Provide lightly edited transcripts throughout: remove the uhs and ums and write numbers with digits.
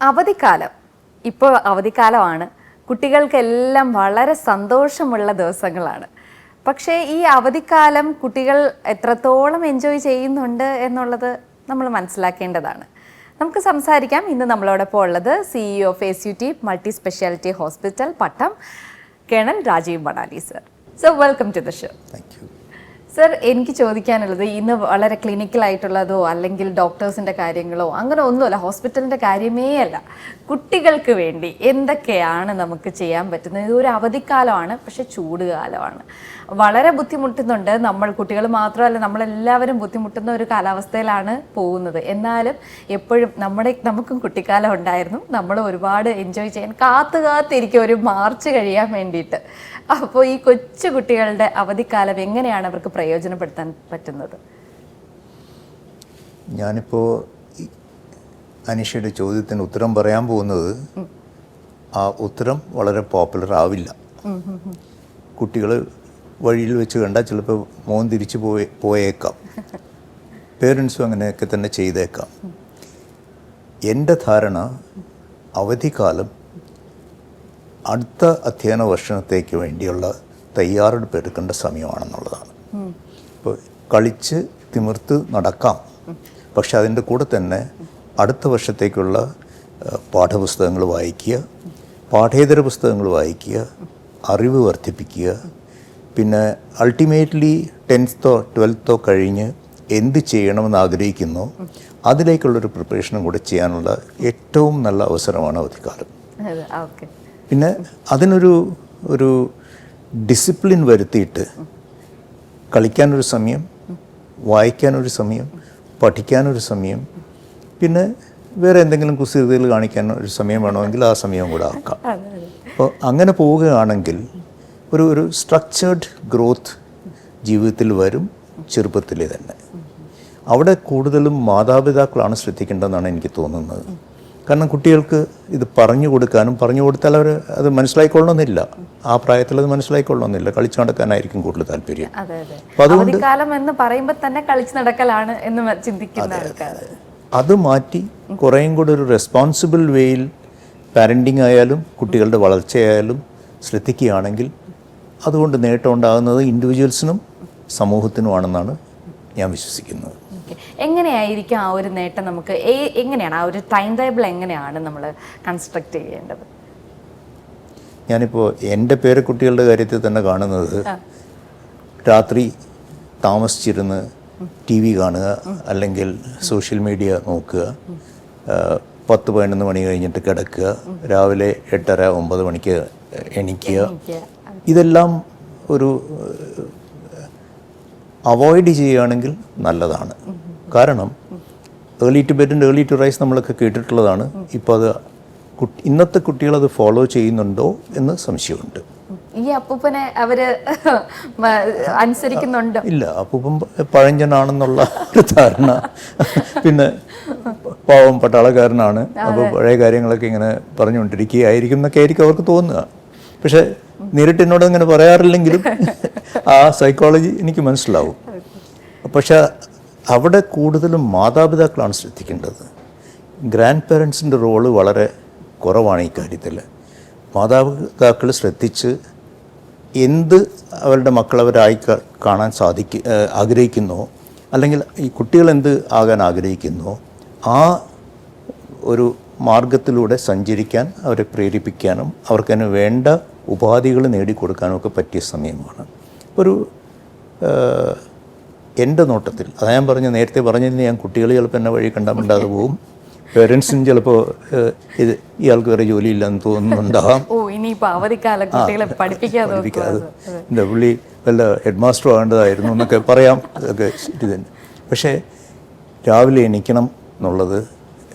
അവധിക്കാലം ഇപ്പോൾ അവധിക്കാലമാണ്. കുട്ടികൾക്കെല്ലാം വളരെ സന്തോഷമുള്ള ദിവസങ്ങളാണ്. പക്ഷേ ഈ അവധിക്കാലം കുട്ടികൾ എത്രത്തോളം എൻജോയ് ചെയ്യുന്നുണ്ട് എന്നുള്ളത് നമ്മൾ മനസ്സിലാക്കേണ്ടതാണ്. നമുക്ക് സംസാരിക്കാം. ഇന്ന് നമ്മളോടൊപ്പം ഉള്ളത് CEO of ACUT multi speciality hospital Pattom colonel Rajeev Manali sir. So welcome to the show. Thank you sir. എനിക്ക് ചോദിക്കാനുള്ളത്, ഇന്ന് വളരെ ക്ലിനിക്കലായിട്ടുള്ളതോ അല്ലെങ്കിൽ ഡോക്ടേഴ്സിൻ്റെ കാര്യങ്ങളോ അങ്ങനെ ഒന്നുമല്ല, ഹോസ്പിറ്റലിൻ്റെ കാര്യമേ അല്ല, കുട്ടികൾക്ക് വേണ്ടി എന്തൊക്കെയാണ് നമുക്ക് ചെയ്യാൻ പറ്റുന്നത്? ഇതൊരു അവധിക്കാലമാണ്, പക്ഷെ ചൂട് കാലമാണ്. വളരെ ബുദ്ധിമുട്ടുന്നുണ്ട് നമ്മൾ, കുട്ടികൾ മാത്രമല്ല നമ്മളെല്ലാവരും ബുദ്ധിമുട്ടുന്ന ഒരു കാലാവസ്ഥയിലാണ് പോകുന്നത്. എന്നാലും എപ്പോഴും നമുക്കും കുട്ടിക്കാലം ഉണ്ടായിരുന്നു. നമ്മൾ ഒരുപാട് എൻജോയ് ചെയ്യാൻ കാത്തിരിക്കും ഒരു മാർച്ച് കഴിയാൻ വേണ്ടിയിട്ട്. അപ്പോൾ ഈ കൊച്ചു കുട്ടികളുടെ അവധിക്കാലം എങ്ങനെയാണ് അവർക്ക് പ്രയോജനപ്പെടുത്താൻ പറ്റുന്നത്? ഞാനിപ്പോൾ അനീഷയുടെ ചോദ്യത്തിന് ഉത്തരം പറയാൻ പോകുന്നത്, ആ ഉത്തരം വളരെ പോപ്പുലർ ആവില്ല. കുട്ടികൾ വഴിയിൽ വെച്ച് കണ്ടാൽ ചിലപ്പോൾ മോൻ തിരിച്ചു പോയേക്കാം. പേരൻസും അങ്ങനെയൊക്കെ തന്നെ ചെയ്തേക്കാം. എൻ്റെ ധാരണ അവധിക്കാലം അടുത്ത അധ്യയന വർഷത്തേക്ക് വേണ്ടിയുള്ള തയ്യാറെടുപ്പ് എടുക്കേണ്ട സമയമാണെന്നുള്ളതാണ്. ഇപ്പോൾ കളിച്ച് തിമിർത്ത് നടക്കാം, പക്ഷെ അതിൻ്റെ കൂടെ തന്നെ അടുത്ത വർഷത്തേക്കുള്ള പാഠപുസ്തകങ്ങൾ വായിക്കുക, പാഠ്യേതര പുസ്തകങ്ങൾ വായിക്കുക, അറിവ് വർദ്ധിപ്പിക്കുക. പിന്നെ അൾട്ടിമേറ്റ്ലി 10th 12th കഴിഞ്ഞ് എന്ത് ചെയ്യണമെന്ന് ആഗ്രഹിക്കുന്നോ അതിലേക്കുള്ളൊരു പ്രിപ്പറേഷനും കൂടെ ചെയ്യാനുള്ള ഏറ്റവും നല്ല അവസരമാണ് അവധിക്കാലം. പിന്നെ അതിനൊരു ഡിസിപ്ലിൻ വരുത്തിയിട്ട് കളിക്കാനൊരു സമയം, വായിക്കാനൊരു സമയം, പഠിക്കാനൊരു സമയം, പിന്നെ വേറെ എന്തെങ്കിലും കുസൃതികൾ കാണിക്കാൻ ഒരു സമയം വേണമെങ്കിൽ ആ സമയം കൂടെ ആക്കാം. അപ്പോൾ അങ്ങനെ പോവുകയാണെങ്കിൽ ഒരു സ്ട്രക്ചേർഡ് ഗ്രോത്ത് ജീവിതത്തിൽ വരും, ചെറുപ്പത്തിലെ തന്നെ. അവിടെ കൂടുതലും മാതാപിതാക്കളാണ് ശ്രദ്ധിക്കേണ്ടതെന്നാണ് എനിക്ക് തോന്നുന്നത്. കാരണം കുട്ടികൾക്ക് ഇത് പറഞ്ഞു കൊടുത്താൽ അവർ അത് മനസ്സിലായിക്കൊള്ളണമെന്നില്ല. ആ പ്രായത്തിൽ അത് മനസ്സിലായിക്കൊള്ളണമെന്നില്ല. കളിച്ചു നടക്കാനായിരിക്കും കൂടുതൽ താല്പര്യം. അപ്പോൾ അതുകൊണ്ട് എന്ന് പറയുമ്പോൾ തന്നെ കളിച്ചു നടക്കലാണ് എന്ന് ചിന്തിക്കുന്ന ആൾക്കാർ അത് മാറ്റി കുറേയും കൂടെ ഒരു റെസ്പോൺസിബിൾ വേയിൽ പാരൻറ്റിങ് ആയാലും കുട്ടികളുടെ വളർച്ചയായാലും ശ്രദ്ധിക്കുകയാണെങ്കിൽ അതുകൊണ്ട് നേട്ടം ഉണ്ടാകുന്നത് ഇൻഡിവിജ്വൽസിനും സമൂഹത്തിനുമാണെന്നാണ് ഞാൻ വിശ്വസിക്കുന്നത്. എങ്ങനെയായിരിക്കും ആ ഒരു നേട്ടം നമുക്ക് എങ്ങനെയാണ് ആ ഒരു ടൈം ടേബിൾ എങ്ങനെയാണ് നമ്മൾ കൺസ്ട്രക്ട് ചെയ്യേണ്ടത്? ഞാനിപ്പോൾ എൻ്റെ പേരക്കുട്ടികളുടെ കാര്യത്തിൽ തന്നെ കാണുന്നത്, രാത്രി താമസിച്ചിരുന്ന് TV കാണുക, അല്ലെങ്കിൽ സോഷ്യൽ മീഡിയ നോക്കുക, 10-11 മണി കഴിഞ്ഞിട്ട് കിടക്കുക, രാവിലെ 8:30-9 മണിക്ക് എണീക്കുക. ഇതെല്ലാം ഒരു അവോയ്ഡ് ചെയ്യുകയാണെങ്കിൽ നല്ലതാണ്. കാരണം early to bed and early to rise നമ്മളൊക്കെ കേട്ടിട്ടുള്ളതാണ്. ഇപ്പോൾ അത് ഇന്നത്തെ കുട്ടികളത് ഫോളോ ചെയ്യുന്നുണ്ടോ എന്ന് സംശയമുണ്ട്. ഈ അപ്പൂപ്പനെ അവര് അനുസരിക്കുന്നുണ്ടോ? ഇല്ല, അപ്പൂപ്പൻ പഴഞ്ചനാണെന്നുള്ള ഒരു ധാരണ. പിന്നെ പാവം പട്ടാളക്കാരനാണ്, അപ്പോൾ പഴയ കാര്യങ്ങളൊക്കെ ഇങ്ങനെ പറഞ്ഞുകൊണ്ടിരിക്കുകയായിരിക്കും എന്നൊക്കെ ആയിരിക്കും അവർക്ക് തോന്നുക. പക്ഷെ നേരിട്ട് എന്നോട് അങ്ങനെ പറയാറില്ലെങ്കിലും ആ സൈക്കോളജി എനിക്ക് മനസ്സിലാവും. പക്ഷെ അവിടെ കൂടുതലും മാതാപിതാക്കളാണ് ശ്രദ്ധിക്കേണ്ടത്. ഗ്രാൻഡ് പേരൻസിൻ്റെ റോള് വളരെ കുറവാണ് ഈ കാര്യത്തിൽ. മാതാപിതാക്കൾ ശ്രദ്ധിച്ച് എന്ത് അവരുടെ മക്കളവരായി കാണാൻ ആഗ്രഹിക്കുന്നോ, അല്ലെങ്കിൽ ഈ കുട്ടികൾ എന്ത് ആകാൻ ആഗ്രഹിക്കുന്നോ ആ ഒരു മാർഗത്തിലൂടെ സഞ്ചരിക്കാൻ അവരെ പ്രേരിപ്പിക്കാനും അവർക്കതിന് വേണ്ട ഉപാധികൾ നേടിക്കൊടുക്കാനും ഒക്കെ പറ്റിയ സമയമാണ്. എൻ്റെ നോട്ടത്തിൽ അതാ ഞാൻ നേരത്തെ പറഞ്ഞതിന് ഞാൻ കുട്ടികൾ ചിലപ്പോൾ എന്നെ വഴി കണ്ടാൽ പോകും. പേരൻസിന് ചിലപ്പോൾ ഇയാൾക്ക് വേറെ ജോലിയില്ലെന്ന് തോന്നുന്നുണ്ടാകാം. പഠിപ്പിക്കാതെ എൻ്റെ പുള്ളി വല്ല ഹെഡ് മാസ്റ്റർ ആകേണ്ടതായിരുന്നു എന്നൊക്കെ പറയാം. അതൊക്കെ ശരി തന്നെ. പക്ഷേ രാവിലെ എണീക്കണം എന്നുള്ളത്,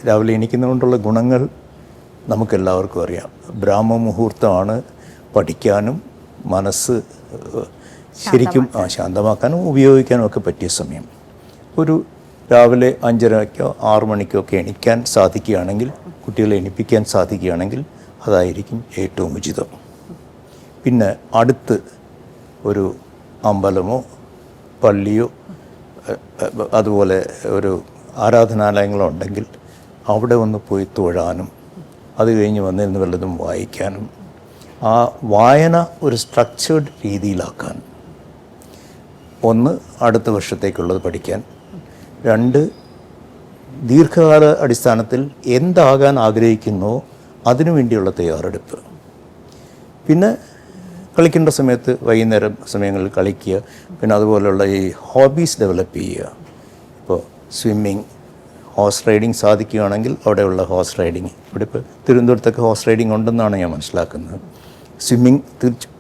രാവിലെ എണീക്കുന്നതുകൊണ്ടുള്ള ഗുണങ്ങൾ നമുക്കെല്ലാവർക്കും അറിയാം. ബ്രാഹ്മ മുഹൂർത്തമാണ് പഠിക്കാനും മനസ്സ് ശരിക്കും ശാന്തമാക്കാനും ഉപയോഗിക്കാനും ഒക്കെ പറ്റിയ സമയം. ഒരു രാവിലെ 5:30-ക്കോ 6 മണിക്കോ ഒക്കെ എണീക്കാൻ സാധിക്കുകയാണെങ്കിൽ, കുട്ടികളെ എണീപ്പിക്കാൻ സാധിക്കുകയാണെങ്കിൽ അതായിരിക്കും ഏറ്റവും ഉചിതം. പിന്നെ അടുത്ത് ഒരു അമ്പലമോ പള്ളിയോ അതുപോലെ ഒരു ആരാധനാലയങ്ങളോ ഉണ്ടെങ്കിൽ അവിടെ ഒന്ന് പോയി തൊഴാനും അത് കഴിഞ്ഞ് വന്നിരുന്ന് വല്ലതും വായിക്കാനും, ആ വായന ഒരു സ്ട്രക്ചേർഡ് രീതിയിലാക്കാൻ. ഒന്ന്, അടുത്ത വർഷത്തേക്കുള്ളത് പഠിക്കാൻ. രണ്ട്, ദീർഘകാല അടിസ്ഥാനത്തിൽ എന്താകാൻ ആഗ്രഹിക്കുന്നോ അതിനു വേണ്ടിയുള്ള തയ്യാറെടുപ്പ്. പിന്നെ കളിക്കേണ്ട സമയത്ത് വൈകുന്നേരം സമയങ്ങളിൽ കളിക്കുക. പിന്നെ അതുപോലെയുള്ള ഈ ഹോബീസ് ഡെവലപ്പ് ചെയ്യുക. ഇപ്പോൾ സ്വിമ്മിങ്, ഹോഴ്സ് റൈഡിങ് സാധിക്കുകയാണെങ്കിൽ അവിടെയുള്ള ഹോഴ്സ് റൈഡിങ്, ഇവിടെ ഇപ്പോൾ തിരുവനന്തപുരത്തൊക്കെ ഹോഴ്സ് റൈഡിങ് ഉണ്ടെന്നാണ് ഞാൻ മനസ്സിലാക്കുന്നത്. സ്വിമ്മിങ്,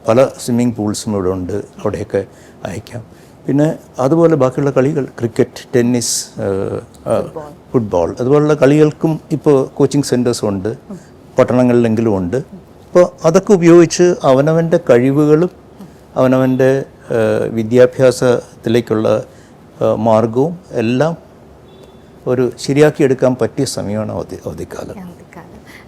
പല സ്വിമ്മിങ് പൂൾസും ഇവിടെ ഉണ്ട്, അവിടെയൊക്കെ അയക്കാം. പിന്നെ അതുപോലെ ബാക്കിയുള്ള കളികൾ, ക്രിക്കറ്റ്, ടെന്നീസ്, ഫുട്ബോൾ, അതുപോലുള്ള കളികൾക്കും ഇപ്പോൾ കോച്ചിങ് സെൻറ്റേഴ്സും ഉണ്ട്, പട്ടണങ്ങളിലെങ്കിലും ഉണ്ട്. അപ്പോൾ അതൊക്കെ ഉപയോഗിച്ച് അവനവൻ്റെ കഴിവുകളും അവനവൻ്റെ വിദ്യാഭ്യാസത്തിലേക്കുള്ള മാർഗവും എല്ലാം ഒരു ശരിയാക്കിയെടുക്കാൻ പറ്റിയ സമയമാണ് അവധിക്കാലം.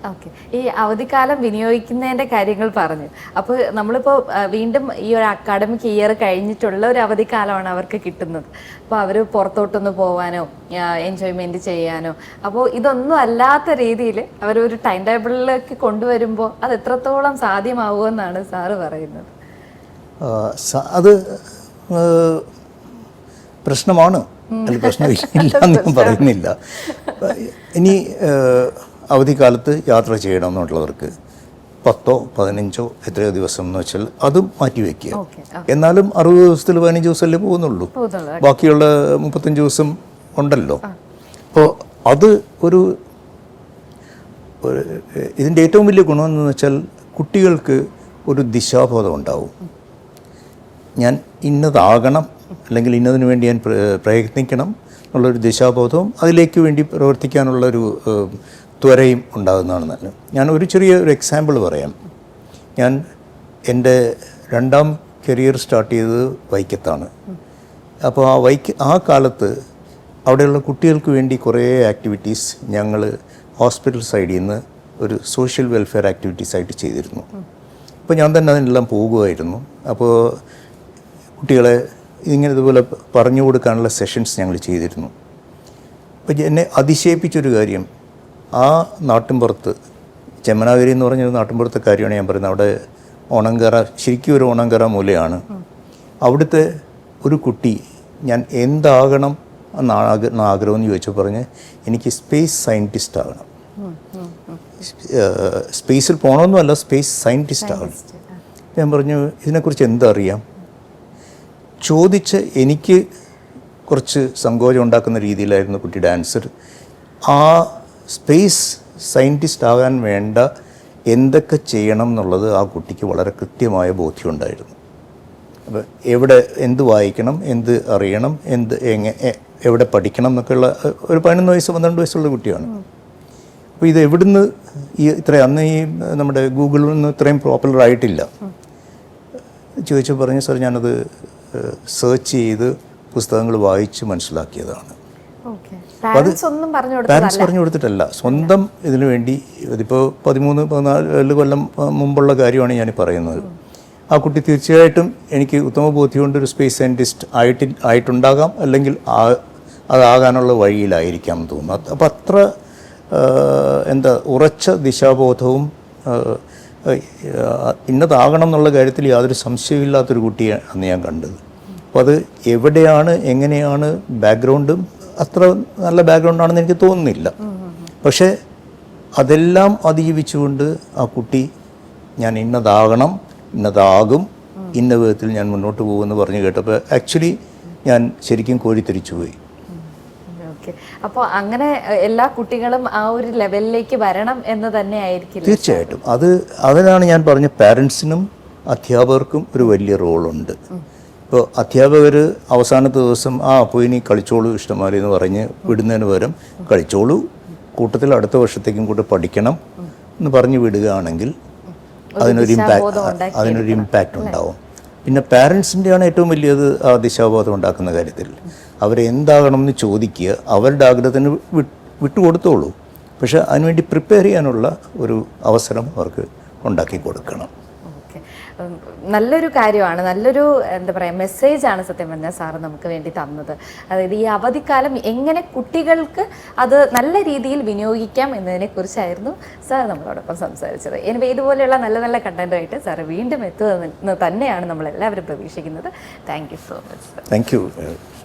ഓക്കെ, ഈ അവധിക്കാലം വിനിയോഗിക്കുന്നതിൻ്റെ കാര്യങ്ങൾ പറഞ്ഞു. അപ്പോൾ നമ്മളിപ്പോൾ വീണ്ടും ഈ ഒരു അക്കാഡമിക് ഇയർ കഴിഞ്ഞിട്ടുള്ള ഒരു അവധിക്കാലമാണ് അവർക്ക് കിട്ടുന്നത്. അപ്പോൾ അവർ പുറത്തോട്ടൊന്ന് പോകാനോ എൻജോയ്മെൻറ്റ് ചെയ്യാനോ, അപ്പോൾ ഇതൊന്നും അല്ലാത്ത രീതിയിൽ അവരൊരു ടൈം ടേബിളിലേക്ക് കൊണ്ടുവരുമ്പോൾ അത് എത്രത്തോളം സാധ്യമാവുമെന്നാണ് സാറ് പറയുന്നത്? അത് പ്രശ്നമാണ്, അതിൽ പ്രശ്നമില്ല എന്ന് ഞാൻ പറയുന്നില്ല. ഇനി അവധിക്കാലത്ത് യാത്ര ചെയ്യണമെന്നുള്ളവർക്ക് 10 15 എത്രയോ ദിവസം എന്ന് വെച്ചാൽ അതും മാറ്റിവെക്കുക. എന്നാലും 60 ദിവസത്തിൽ 15 ദിവസമല്ലേ പോകുന്നുള്ളൂ, ബാക്കിയുള്ള 35 ദിവസം ഉണ്ടല്ലോ. അപ്പോൾ അത് ഇതിൻ്റെ ഏറ്റവും വലിയ ഗുണമെന്ന് വെച്ചാൽ കുട്ടികൾക്ക് ഒരു ദിശാബോധം ഉണ്ടാവും. ഞാൻ ഇന്നതാകണം, അല്ലെങ്കിൽ ഇന്നതിന് വേണ്ടി ഞാൻ പ്രയത്നിക്കണം എന്നുള്ളൊരു ദിശാബോധവും അതിലേക്ക് വേണ്ടി പ്രവർത്തിക്കാനുള്ളൊരു ത്വരയും ഉണ്ടാകുന്നതാണ് നല്ലത്. ഞാൻ ഒരു ചെറിയൊരു എക്സാമ്പിൾ പറയാം. ഞാൻ എൻ്റെ 2ാം കരിയർ സ്റ്റാർട്ട് ചെയ്തത് വൈക്കത്താണ്. അപ്പോൾ ആ കാലത്ത് അവിടെയുള്ള കുട്ടികൾക്ക് വേണ്ടി കുറേ ആക്ടിവിറ്റീസ് ഞങ്ങൾ ഹോസ്പിറ്റൽ സൈഡിൽ നിന്ന് ഒരു സോഷ്യൽ വെൽഫെയർ ആക്ടിവിറ്റീസ് ആയിട്ട് ചെയ്തിരുന്നു. അപ്പോൾ ഞാൻ തന്നെ അതിനെല്ലാം പോകുമായിരുന്നു. അപ്പോൾ കുട്ടികളെ ഇതുപോലെ പറഞ്ഞു കൊടുക്കാനുള്ള സെഷൻസ് ഞങ്ങൾ ചെയ്തിരുന്നു. അപ്പോൾ എന്നെ അതിശയിപ്പിച്ചൊരു കാര്യം, ആ നാട്ടിൻപുറത്ത്, ചെമ്മനാഗിരി എന്ന് പറഞ്ഞൊരു നാട്ടിൻപുറത്തെ കാര്യമാണ് ഞാൻ പറയുന്നത്. അവിടെ ഓണങ്കര, ശരിക്കും ഒരു ഓണങ്കര മൂലയാണ്. അവിടുത്തെ ഒരു കുട്ടി ഞാൻ എന്താകണം എന്ന് ആഗ്രഹം എന്ന് ചോദിച്ചു പറഞ്ഞ് എനിക്ക് സ്പേസ് സയൻറ്റിസ്റ്റ് ആകണം, സ്പേസിൽ പോകണമെന്നല്ല, സ്പേസ് സയൻറ്റിസ്റ്റ് ആകണം. ഞാൻ പറഞ്ഞു ഇതിനെക്കുറിച്ച് എന്തറിയാം ചോദിച്ച്. എനിക്ക് കുറച്ച് സങ്കോചം ഉണ്ടാക്കുന്ന രീതിയിലായിരുന്നു കുട്ടിയുടെ ആൻസർ. ആ സ്പേസ് സയൻറ്റിസ്റ്റ് ആകാൻ വേണ്ട എന്തൊക്കെ ചെയ്യണം എന്നുള്ളത് ആ കുട്ടിക്ക് വളരെ കൃത്യമായ ബോധ്യമുണ്ടായിരുന്നു. അപ്പോൾ എന്ത് വായിക്കണം, എന്ത് അറിയണം, എവിടെ പഠിക്കണം എന്നൊക്കെയുള്ള ഒരു 11 വയസ്സ് 12 വയസ്സുള്ള കുട്ടിയാണ്. അപ്പോൾ ഇത് എവിടുന്ന് അന്ന് ഈ നമ്മുടെ ഗൂഗിളിൽ നിന്ന് ഇത്രയും പോപ്പുലർ ആയിട്ടില്ല. ചോദിച്ചു പറഞ്ഞു, സാർ ഞാനത് സെർച്ച് ചെയ്ത് പുസ്തകങ്ങൾ വായിച്ച് മനസ്സിലാക്കിയതാണ്. പാരൻസ് പറഞ്ഞു കൊടുത്തിട്ടല്ല, സ്വന്തം ഇതിനു വേണ്ടി. ഇതിപ്പോൾ 13-14 കൊല്ലം മുമ്പുള്ള കാര്യമാണ് ഞാൻ പറയുന്നത്. ആ കുട്ടി തീർച്ചയായിട്ടും എനിക്ക് ഉത്തമ ബോധ്യമുണ്ട് ഒരു സ്പേസ് സയൻറ്റിസ്റ്റ് ആയിട്ടുണ്ടാകാം, അല്ലെങ്കിൽ അതാകാനുള്ള വഴിയിലായിരിക്കാം എന്ന് തോന്നുന്നു. അപ്പം അത്ര ഉറച്ച ദിശാബോധവും ഇന്നതാകണം എന്നുള്ള കാര്യത്തിൽ യാതൊരു സംശയമില്ലാത്തൊരു കുട്ടിയെ അന്ന് ഞാൻ കണ്ടത്. അപ്പോൾ അത് എവിടെയാണ്, എങ്ങനെയാണ്, ബാക്ക്ഗ്രൗണ്ടും അത്ര നല്ല ബാക്ക്ഗ്രൗണ്ടാണെന്ന് എനിക്ക് തോന്നുന്നില്ല. പക്ഷേ അതെല്ലാം അതിജീവിച്ചുകൊണ്ട് ആ കുട്ടി ഞാൻ ഇന്നതാകണം, ഇന്നതാകും, ഇന്ന വിധത്തിൽ ഞാൻ മുന്നോട്ട് പോകുമെന്ന് പറഞ്ഞു കേട്ടപ്പോൾ ആക്ച്വലി ഞാൻ ശരിക്കും കോരിത്തിരിച്ചുപോയി. അപ്പോൾ അങ്ങനെ എല്ലാ കുട്ടികളും ആ ഒരു ലെവലിലേക്ക് വരണം എന്ന് തന്നെ ആയിരിക്കും. തീർച്ചയായിട്ടും അതിനാണ് ഞാൻ പറഞ്ഞ പാരൻസിനും അധ്യാപകർക്കും ഒരു വലിയ റോളുണ്ട്. ഇപ്പോൾ അധ്യാപകർ അവസാനത്തെ ദിവസം പോയി നീ കളിച്ചോളൂ ഇഷ്ടംമാരി എന്ന് പറഞ്ഞ് വിടുന്നതിന് പകരം കളിച്ചോളൂ, കൂട്ടത്തിൽ അടുത്ത വർഷത്തേക്കും കൂടെ പഠിക്കണം എന്ന് പറഞ്ഞ് വിടുകയാണെങ്കിൽ അതിനൊരു ഇമ്പാക്റ്റ് ഉണ്ടാവും. പിന്നെ പാരൻസിൻ്റെയാണ് ഏറ്റവും വലിയത് ആ ദിശാബോധം ഉണ്ടാക്കുന്ന കാര്യത്തിൽ. അവരെന്താകണമെന്ന് ചോദിക്കുക, അവരുടെ ആഗ്രഹത്തിന് വിട്ടുകൊടുത്തോളൂ. പക്ഷെ അതിനുവേണ്ടി പ്രിപ്പയർ ചെയ്യാനുള്ള ഒരു അവസരം അവർക്ക് ഉണ്ടാക്കി കൊടുക്കണം. നല്ലൊരു കാര്യമാണ്, നല്ലൊരു എന്താ പറയുക മെസ്സേജാണ് സത്യം പറഞ്ഞാൽ സാറ് നമുക്ക് വേണ്ടി തന്നത്. അതായത് ഈ അവധിക്കാലം എങ്ങനെ കുട്ടികൾക്ക് അത് നല്ല രീതിയിൽ വിനിയോഗിക്കാം എന്നതിനെക്കുറിച്ചായിരുന്നു സാർ നമ്മളോടൊപ്പം സംസാരിച്ചത്. എനിവേ ഇതുപോലെയുള്ള നല്ല നല്ല കണ്ടന്റുമായിട്ട് സാറ് വീണ്ടും എത്തുമെന്ന് തന്നെയാണ് നമ്മളെല്ലാവരും പ്രതീക്ഷിക്കുന്നത്. Thank you so much. Thank you.